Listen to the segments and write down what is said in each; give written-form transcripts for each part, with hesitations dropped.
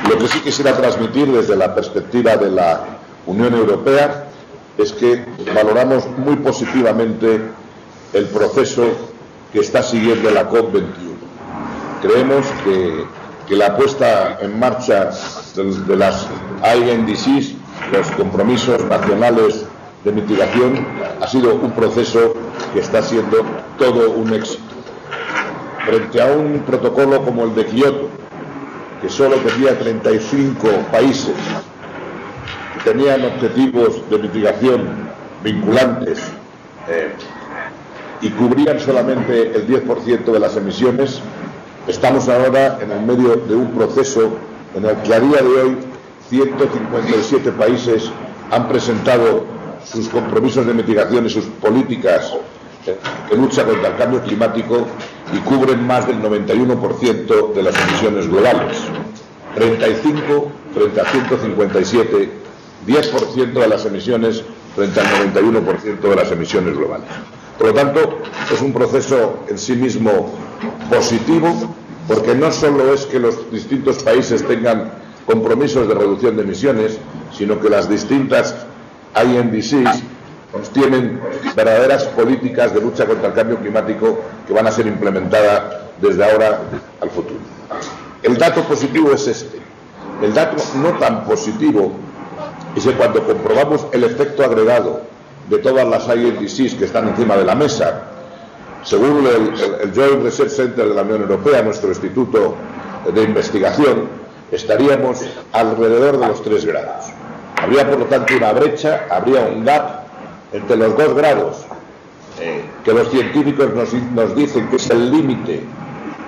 Lo que sí quisiera transmitir desde la perspectiva de la Unión Europea es que valoramos muy positivamente el proceso que está siguiendo la COP21. Creemos que la puesta en marcha de las INDCs, los compromisos nacionales de mitigación, ha sido un proceso que está siendo todo un éxito. Frente a un protocolo como el de Kioto, que solo tenía 35 países que tenían objetivos de mitigación vinculantes y cubrían solamente el 10% de las emisiones, estamos ahora en el medio de un proceso en el que a día de hoy 157 países han presentado sus compromisos de mitigación y sus políticas de lucha contra el cambio climático y cubren más del 91% de las emisiones globales. 35 frente a 157, 10% de las emisiones frente al 91% de las emisiones globales. Por lo tanto, es un proceso en sí mismo positivo, porque no solo es que los distintos países tengan compromisos de reducción de emisiones, sino que las distintas INDCs tienen verdaderas políticas de lucha contra el cambio climático que van a ser implementadas desde ahora al futuro. El dato positivo es este. El dato no tan positivo es que cuando comprobamos el efecto agregado de todas las INDCs que están encima de la mesa, según el Joint Research Center de la Unión Europea, nuestro instituto de investigación, estaríamos alrededor de los 3 grados. Habría, por lo tanto, una brecha, habría un gap entre los 2 grados que los científicos nos dicen que es el límite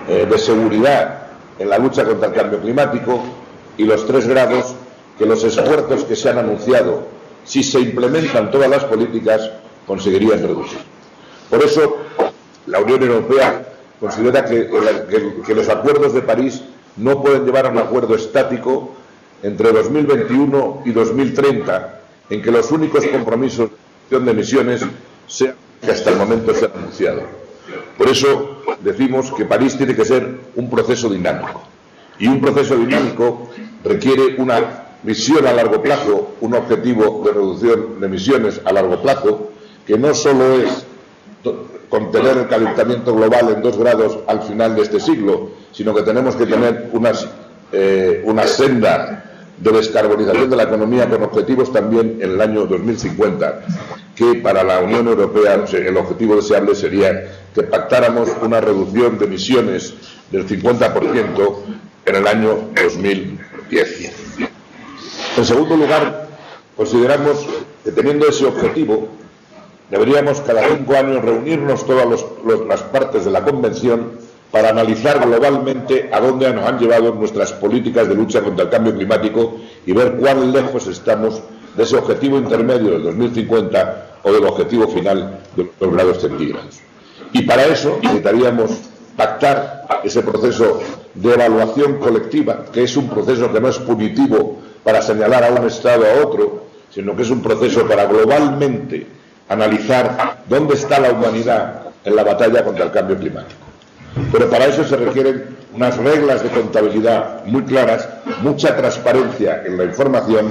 de seguridad en la lucha contra el cambio climático, y los 3 grados que los esfuerzos que se han anunciado, si se implementan todas las políticas, conseguirían reducir. Por eso, la Unión Europea considera que los acuerdos de París no pueden llevar a un acuerdo estático entre 2021 y 2030, en que los únicos compromisos de emisiones sean que hasta el momento se han anunciado. Por eso decimos que París tiene que ser un proceso dinámico. Y un proceso dinámico requiere una visión a largo plazo, un objetivo de reducción de emisiones a largo plazo, que no solo es contener el calentamiento global en 2 grados al final de este siglo, sino que tenemos que tener una senda de descarbonización de la economía con objetivos también en el año 2050, que para la Unión Europea el objetivo deseable sería que pactáramos una reducción de emisiones del 50% en el año 2010. En segundo lugar, consideramos que teniendo ese objetivo, deberíamos cada 5 años reunirnos todas las partes de la Convención para analizar globalmente a dónde nos han llevado nuestras políticas de lucha contra el cambio climático y ver cuán lejos estamos de ese objetivo intermedio del 2050 o del objetivo final de los 2 grados centígrados. Y para eso necesitaríamos pactar ese proceso de evaluación colectiva, que es un proceso que no es punitivo para señalar a un Estado a otro, sino que es un proceso para globalmente analizar dónde está la humanidad en la batalla contra el cambio climático. Pero para eso se requieren unas reglas de contabilidad muy claras, mucha transparencia en la información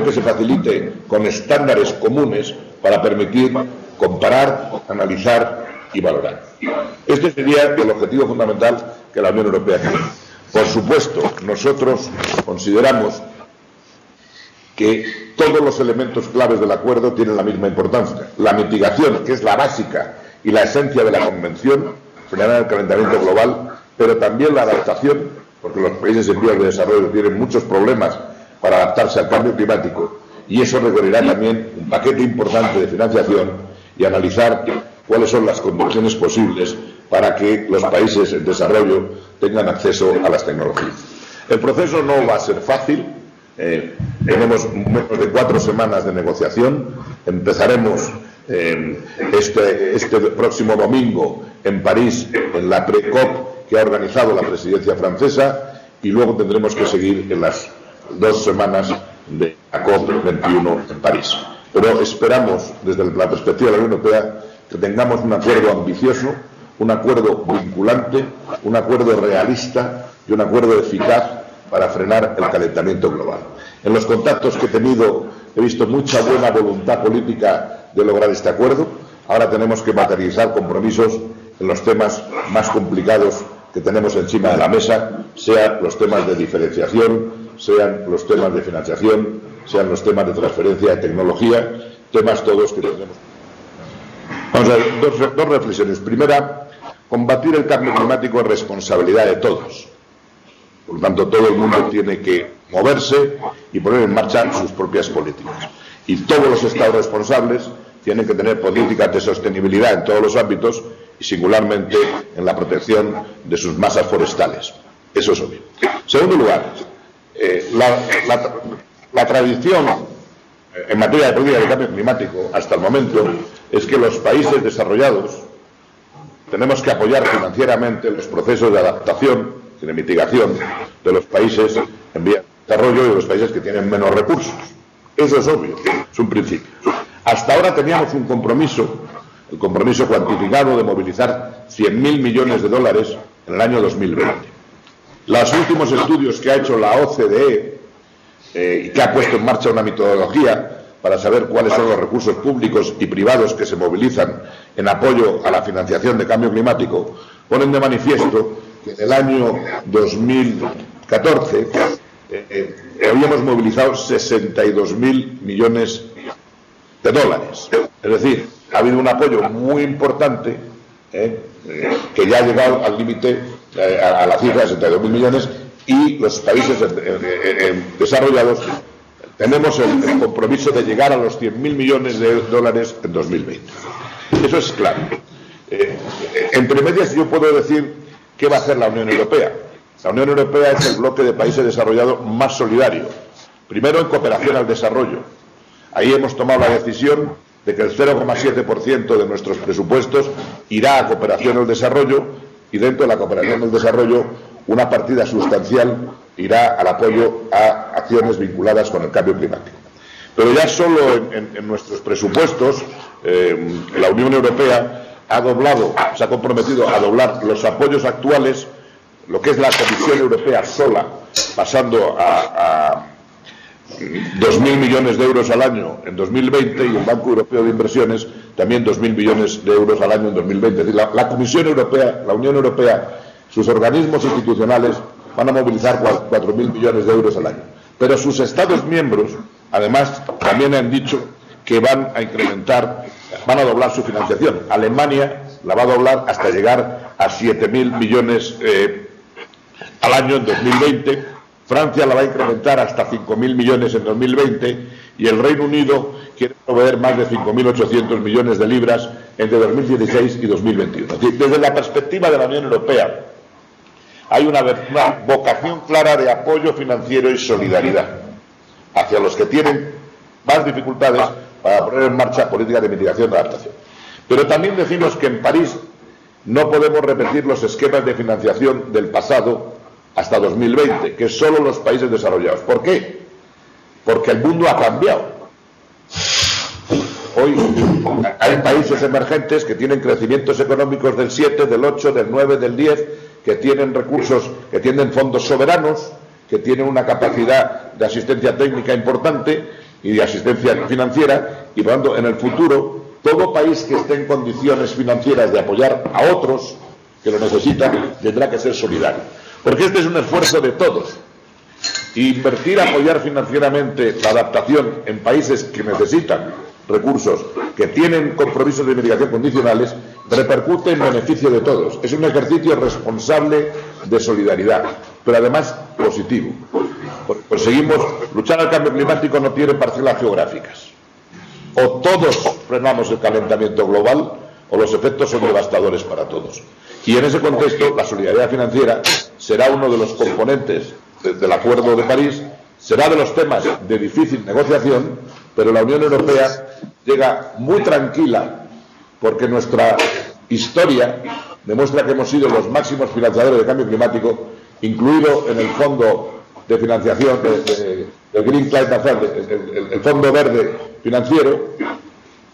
que se facilite con estándares comunes para permitir comparar, analizar y valorar. Este sería el objetivo fundamental que la Unión Europea tiene. Por supuesto, nosotros consideramos que todos los elementos claves del acuerdo tienen la misma importancia. La mitigación, que es la básica y la esencia de la Convención, frenar el calentamiento global, pero también la adaptación, porque los países en vías de desarrollo tienen muchos problemas para adaptarse al cambio climático, y eso requerirá también un paquete importante de financiación y analizar cuáles son las condiciones posibles para que los países en desarrollo tengan acceso a las tecnologías. El proceso no va a ser fácil. Tenemos menos de 4 semanas de negociación. Empezaremos este próximo domingo en París, en la pre-COP que ha organizado la presidencia francesa, y luego tendremos que seguir en las 2 semanas de la COP21 en París. Pero esperamos, desde la perspectiva de la Unión Europea, que tengamos un acuerdo ambicioso, un acuerdo vinculante, un acuerdo realista y un acuerdo eficaz para frenar el calentamiento global. En los contactos que he tenido he visto mucha buena voluntad política de lograr este acuerdo. Ahora tenemos que materializar compromisos en los temas más complicados que tenemos encima de la mesa, sean los temas de diferenciación, sean los temas de financiación, sean los temas de transferencia de tecnología, temas todos que tenemos. Vamos a ver, dos reflexiones. Primera, combatir el cambio climático es responsabilidad de todos. Por lo tanto, todo el mundo tiene que moverse y poner en marcha sus propias políticas. Y todos los Estados responsables tienen que tener políticas de sostenibilidad en todos los ámbitos y singularmente en la protección de sus masas forestales. Eso es obvio. En segundo lugar, la tradición en materia de política de cambio climático hasta el momento es que los países desarrollados tenemos que apoyar financieramente los procesos de adaptación y de mitigación de los países en vía de desarrollo y de los países que tienen menos recursos. Eso es obvio, es un principio. Hasta ahora teníamos un compromiso, el compromiso cuantificado de movilizar 100.000 millones de dólares en el año 2020. Los últimos estudios que ha hecho la OCDE y que ha puesto en marcha una metodología para saber cuáles son los recursos públicos y privados que se movilizan en apoyo a la financiación de cambio climático, ponen de manifiesto que en el año 2014 habíamos movilizado 62.000 millones de dólares. Es decir, ha habido un apoyo muy importante que ya ha llegado al límite, a la cifra de 62.000 millones, y los países desarrollados tenemos el compromiso de llegar a los 100.000 millones de dólares en 2020. Eso es claro. Entre medias yo puedo decir qué va a hacer la Unión Europea. La Unión Europea es el bloque de países desarrollados más solidario. Primero, en cooperación al desarrollo. Ahí hemos tomado la decisión de que el 0,7% de nuestros presupuestos irá a cooperación al desarrollo y dentro de la cooperación al desarrollo una partida sustancial irá al apoyo a acciones vinculadas con el cambio climático. Pero ya solo en nuestros presupuestos la Unión Europea se ha comprometido a doblar los apoyos actuales, lo que es la Comisión Europea sola, pasando a 2.000 millones de euros al año en 2020 y el Banco Europeo de Inversiones también 2.000 millones de euros al año en 2020. Es decir, la Comisión Europea, la Unión Europea, sus organismos institucionales van a movilizar 4.000 millones de euros al año. Pero sus Estados miembros, además, también han dicho que van a doblar su financiación. Alemania la va a doblar hasta llegar a 7.000 millones al año en 2020. Francia la va a incrementar hasta 5.000 millones en 2020 y el Reino Unido quiere proveer más de 5.800 millones de libras entre 2016 y 2021. Es decir, desde la perspectiva de la Unión Europea hay una vocación clara de apoyo financiero y solidaridad hacia los que tienen más dificultades para poner en marcha políticas de mitigación y adaptación. Pero también decimos que en París no podemos repetir los esquemas de financiación del pasado hasta 2020, que solo los países desarrollados. ¿Por qué? Porque el mundo ha cambiado. Hoy hay países emergentes que tienen crecimientos económicos del 7, del 8, del 9, del 10, que tienen recursos, que tienen fondos soberanos, que tienen una capacidad de asistencia técnica importante y de asistencia financiera, y por lo tanto, en el futuro, todo país que esté en condiciones financieras de apoyar a otros que lo necesitan, tendrá que ser solidario. Porque este es un esfuerzo de todos. Invertir, apoyar financieramente la adaptación en países que necesitan recursos, que tienen compromisos de mitigación condicionales, repercute en beneficio de todos. Es un ejercicio responsable de solidaridad, pero además positivo. Conseguimos luchar al cambio climático, no tiene parcelas geográficas. O todos frenamos el calentamiento global o los efectos son devastadores para todos. Y en ese contexto, la solidaridad financiera será uno de los componentes del Acuerdo de París, será de los temas de difícil negociación, pero la Unión Europea llega muy tranquila porque nuestra historia demuestra que hemos sido los máximos financiadores de cambio climático, incluido en el fondo de financiación del Green Climate Fund, el Fondo Verde Financiero,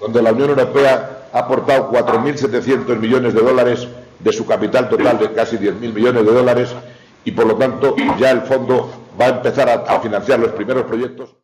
donde la Unión Europea ha aportado 4.700 millones de dólares de su capital total de casi 10.000 millones de dólares y por lo tanto ya el fondo va a empezar a financiar los primeros proyectos.